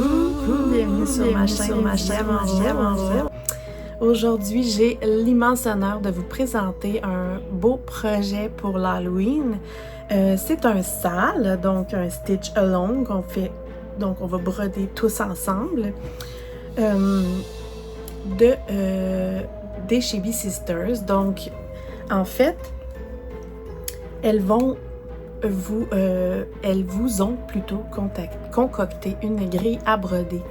Bienvenue sur ma chaîne Diamant. Aujourd'hui, j'ai l'immense honneur de vous présenter un beau projet pour l'Halloween. C'est un sale, donc un stitch along qu'on fait, donc on va broder tous ensemble des Chibi Sisters. Donc, en fait, elles vous ont plutôt concocté une grille à broder.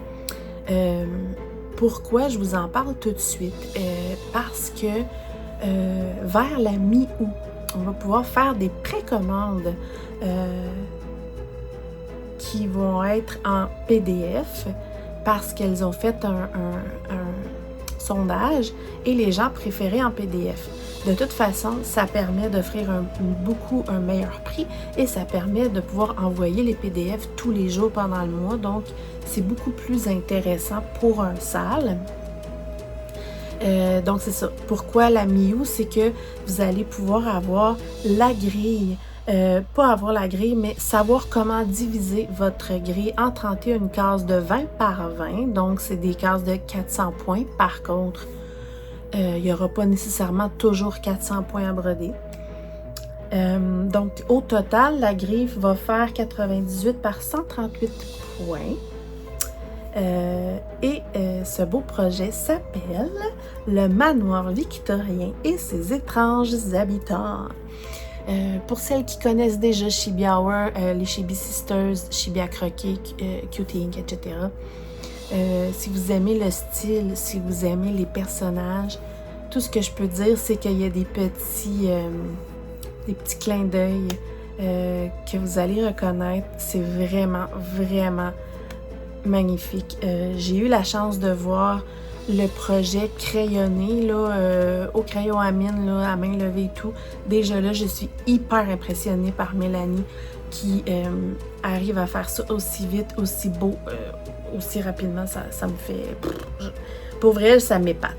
Pourquoi je vous en parle tout de suite? Parce que vers la mi-août, on va pouvoir faire des précommandes qui vont être en PDF parce qu'elles ont fait un sondage et les gens préféraient en PDF. De toute façon, ça permet d'offrir un meilleur prix et ça permet de pouvoir envoyer les PDF tous les jours pendant le mois. Donc, c'est beaucoup plus intéressant pour un sale. Donc, c'est ça. Pourquoi la mi-août? C'est que vous allez pouvoir avoir la grille. Pas avoir la grille, mais savoir comment diviser votre grille en 31 cases de 20 par 20. Donc, c'est des cases de 400 points. Par contre, il n'y aura pas nécessairement toujours 400 points à broder. Donc, au total, la grille va faire 98 par 138 points. Ce beau projet s'appelle le manoir victorien et ses étranges habitants. Pour celles qui connaissent déjà Chibi Hour, les Chibi Sisters, Chibi à croquer, Cutie Ink, etc. Si vous aimez le style, si vous aimez les personnages, tout ce que je peux dire, c'est qu'il y a des petits clins d'œil que vous allez reconnaître. C'est vraiment, vraiment magnifique. J'ai eu la chance de voir le projet crayonné là, au crayon à mine, là, à main levée et tout. Déjà là, je suis hyper impressionnée par Mélanie qui arrive à faire ça aussi vite, aussi beau, aussi rapidement. Ça me fait... Pour vrai, ça m'épate.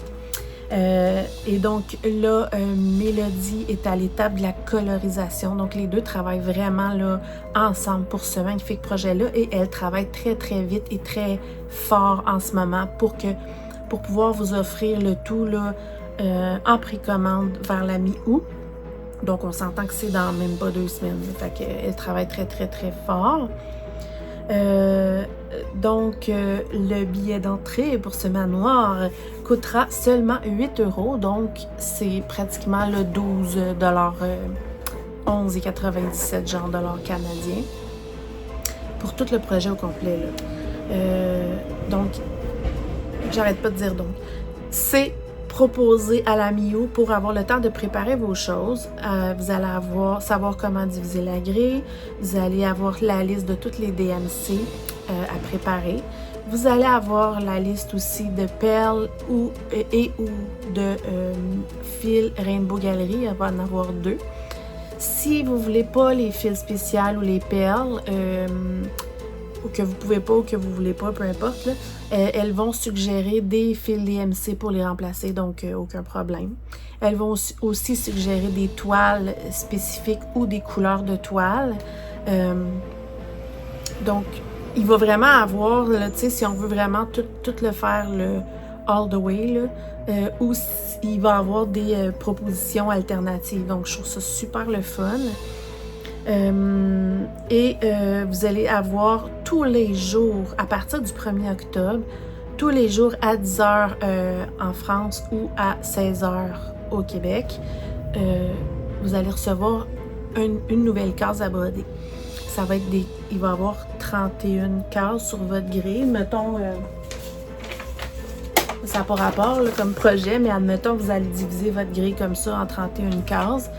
Et donc là, Mélodie est à l'étape de la colorisation. Donc les deux travaillent vraiment là, ensemble pour ce magnifique projet-là et elle travaille très très vite et très fort en ce moment pour pouvoir vous offrir le tout là, en précommande vers la mi-août. Donc on s'entend que c'est dans même pas 2 semaines. Fait qu'elle travaille très très très fort. Donc, le billet d'entrée pour ce manoir coûtera seulement 8 €. Donc, c'est pratiquement le 12 $, 11,97 genre dollars canadiens pour tout le projet au complet. Là. Donc, j'arrête pas de dire donc. C'est proposé à la mi-août pour avoir le temps de préparer vos choses. Vous allez savoir comment diviser la grille. Vous allez avoir la liste de toutes les DMC à préparer. Vous allez avoir la liste aussi de perles ou de fils Rainbow Gallery. Elle va en avoir 2. Si vous ne voulez pas les fils spéciaux ou les perles, ou que vous pouvez pas ou que vous voulez pas, peu importe, là, elles vont suggérer des fils DMC pour les remplacer, donc aucun problème. Elles vont aussi suggérer des toiles spécifiques ou des couleurs de toiles. Donc, il va vraiment avoir, tu sais, si on veut vraiment tout le faire le all the way, là, ou il va avoir des propositions alternatives. Donc, je trouve ça super le fun. Vous allez avoir tous les jours, à partir du 1er octobre, tous les jours à 10h en France ou à 16h au Québec, vous allez recevoir une nouvelle case à broder. Ça va être il va y avoir 31 cases sur votre grille. Mettons, ça n'a pas rapport là, comme projet, mais admettons que vous allez diviser votre grille comme ça en 31 cases.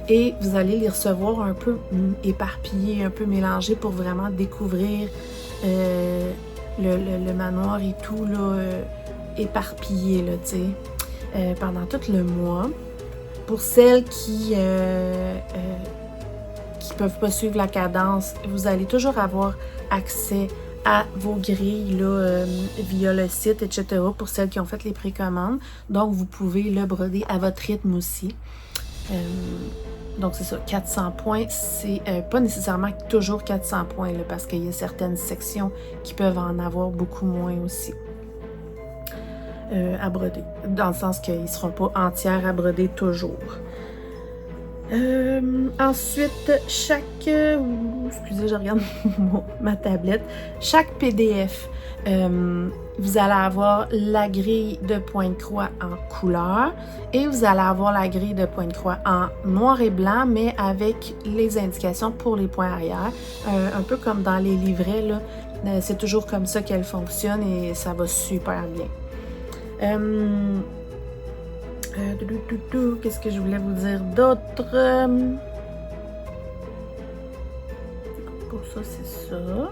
Et vous allez les recevoir un peu éparpillés, un peu mélangés pour vraiment découvrir le manoir et tout, là, éparpillé, là, tu sais, pendant tout le mois. Pour celles qui peuvent pas suivre la cadence, vous allez toujours avoir accès à vos grilles là, via le site, etc. pour celles qui ont fait les précommandes. Donc, vous pouvez le broder à votre rythme aussi. Donc c'est ça, 400 points, c'est pas nécessairement toujours 400 points, là, parce qu'il y a certaines sections qui peuvent en avoir beaucoup moins aussi à broder, dans le sens qu'ils ne seront pas entières à broder toujours. Ensuite, excusez, je regarde ma tablette. Chaque PDF, vous allez avoir la grille de points de croix en couleur et vous allez avoir la grille de points de croix en noir et blanc, mais avec les indications pour les points arrière. Un peu comme dans les livrets, là, c'est toujours comme ça qu'elle fonctionne et ça va super bien. Qu'est-ce que je voulais vous dire d'autre? Pour ça, c'est ça.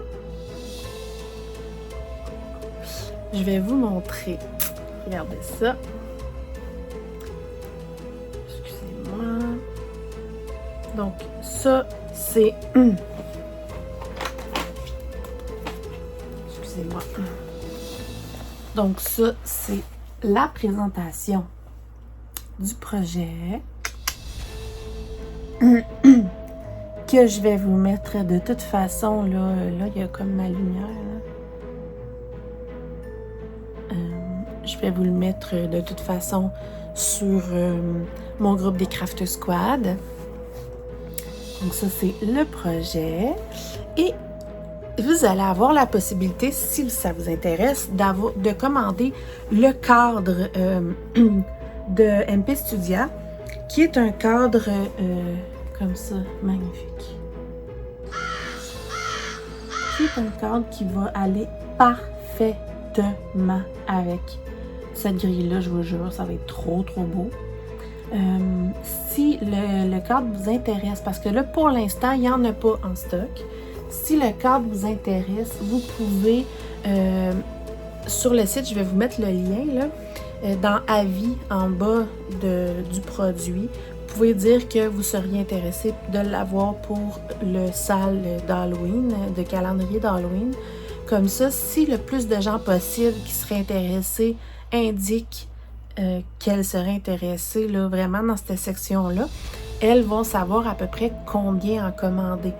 Je vais vous montrer. Regardez ça. Excusez-moi. Donc, ça, c'est... Excusez-moi. Donc, ça, c'est la présentation du projet que je vais vous mettre de toute façon. Là, il y a comme ma lumière. Je vais vous le mettre de toute façon sur mon groupe des Craft Squad. Donc ça, c'est le projet. Et vous allez avoir la possibilité, si ça vous intéresse, de commander le cadre de MP Studia, qui est un cadre comme ça, magnifique. Qui est un cadre qui va aller parfaitement avec cette grille-là, je vous jure, ça va être trop, trop beau. Si le cadre vous intéresse, parce que là, pour l'instant, il n'y en a pas en stock. Si le cadre vous intéresse, vous pouvez, sur le site, je vais vous mettre le lien, là, dans avis, en bas du produit, vous pouvez dire que vous seriez intéressé de l'avoir pour le salle d'Halloween, de calendrier d'Halloween. Comme ça, si le plus de gens possible qui seraient intéressés indiquent qu'elles seraient intéressées là, vraiment dans cette section-là, elles vont savoir à peu près combien en commander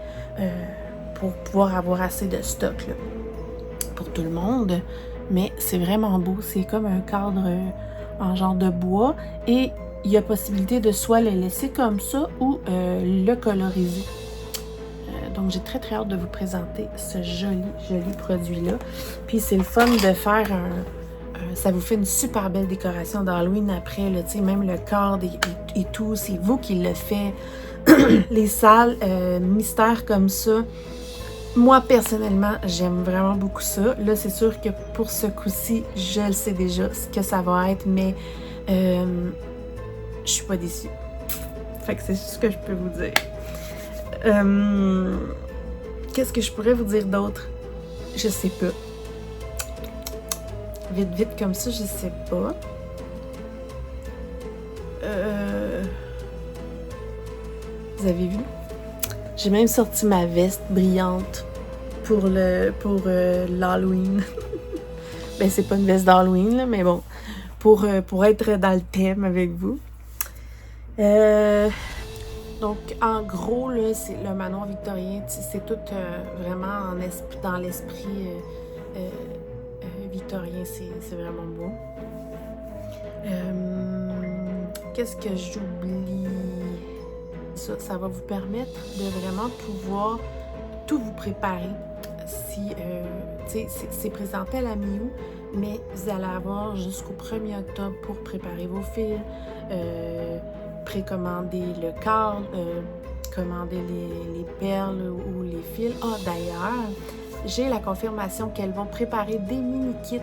pour pouvoir avoir assez de stock là, pour tout le monde. Mais c'est vraiment beau, c'est comme un cadre en genre de bois et il y a possibilité de soit le laisser comme ça ou le coloriser. Donc j'ai très très hâte de vous présenter ce joli produit-là. Puis c'est le fun de faire ça vous fait une super belle décoration d'Halloween après, là, même le cadre et tout, c'est vous qui le faites. Les salles mystères comme ça, moi personnellement, j'aime vraiment beaucoup ça. Là, c'est sûr que pour ce coup-ci, je le sais déjà ce que ça va être, mais je suis pas déçue. Fait que c'est ce que je peux vous dire. Qu'est-ce que je pourrais vous dire d'autre? Je sais pas. Vite comme ça, je sais pas. Vous avez vu? J'ai même sorti ma veste brillante pour l'Halloween. Ben, c'est pas une veste d'Halloween, là, mais bon, pour être dans le thème avec vous. Donc, en gros, là, c'est le manoir victorien, c'est tout vraiment dans l'esprit victorien, c'est vraiment beau. Qu'est-ce que j'oublie? Ça va vous permettre de vraiment pouvoir tout vous préparer. Si, c'est présenté à la mi-août, mais vous allez avoir jusqu'au 1er octobre pour préparer vos fils, précommander le cadre, commander les perles ou les fils. Ah, d'ailleurs, j'ai la confirmation qu'elles vont préparer des mini-kits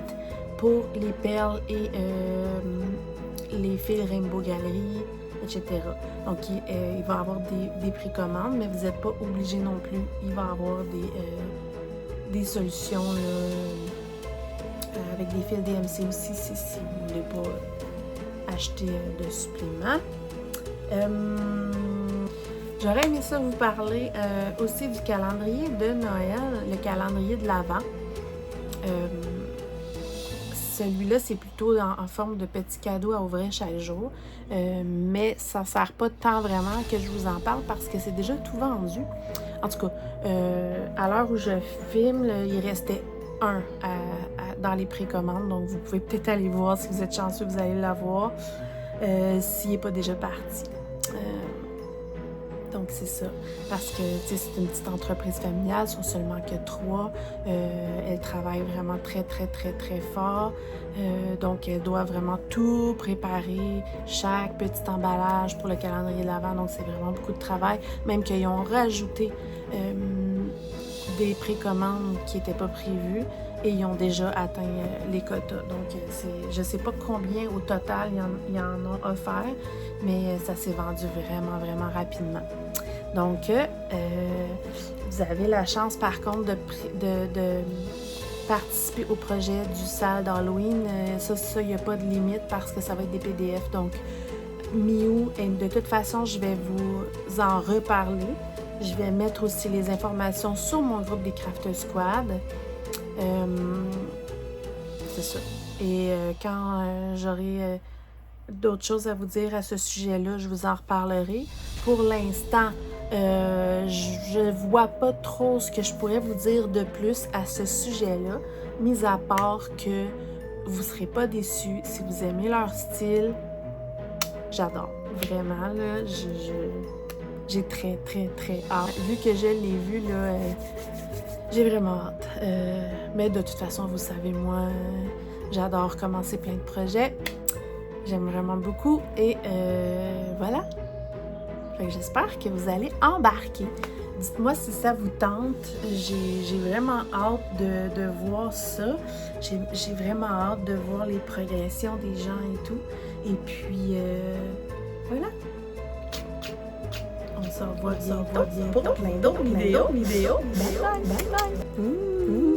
pour les perles et les fils Rainbow Gallery, etc. Donc, il va y avoir des précommandes, mais vous n'êtes pas obligé non plus. Il va y avoir des solutions là, avec des fils DMC aussi, si vous ne voulez pas acheter de suppléments. J'aurais aimé ça vous parler aussi du calendrier de Noël, le calendrier de l'Avent. Celui-là, c'est plutôt plutôt en forme de petits cadeaux à ouvrir chaque jour. Mais ça ne sert pas tant vraiment que je vous en parle parce que c'est déjà tout vendu. En tout cas, à l'heure où je filme, là, il restait un dans les précommandes. Donc, vous pouvez peut-être aller voir si vous êtes chanceux, vous allez l'avoir s'il n'est pas déjà parti. Donc, c'est ça. Parce que, tu sais, c'est une petite entreprise familiale, ils sont seulement que 3. Elle travaille vraiment très, très, très, très fort. Donc, elle doit vraiment tout préparer, chaque petit emballage pour le calendrier de l'Avent. Donc, c'est vraiment beaucoup de travail. Même qu'ils ont rajouté des précommandes qui n'étaient pas prévues et ils ont déjà atteint les quotas. Donc, je ne sais pas combien au total ils en ont offert, mais ça s'est vendu vraiment, vraiment rapidement. Donc, vous avez la chance, par contre, de participer au projet du salle d'Halloween. Ça, il n'y a pas de limite parce que ça va être des PDF. Donc, Miou, et de toute façon, je vais vous en reparler. Je vais mettre aussi les informations sur mon groupe des Crafters Squad. C'est ça. Et quand j'aurai d'autres choses à vous dire à ce sujet-là, je vous en reparlerai. Pour l'instant, je vois pas trop ce que je pourrais vous dire de plus à ce sujet-là, mis à part que vous serez pas déçus si vous aimez leur style. J'adore. Vraiment, là, j'ai très, très, très hâte. Vu que je l'ai vu, là, j'ai vraiment hâte. Mais de toute façon, vous savez, moi, j'adore commencer plein de projets. J'aime vraiment beaucoup. Et voilà. Fait que j'espère que vous allez embarquer. Dites-moi si ça vous tente. J'ai vraiment hâte de voir ça. J'ai vraiment hâte de voir les progressions des gens et tout. Et puis, voilà. On se revoit bientôt pour plein d'autres vidéos. Bye bye. Bye bye.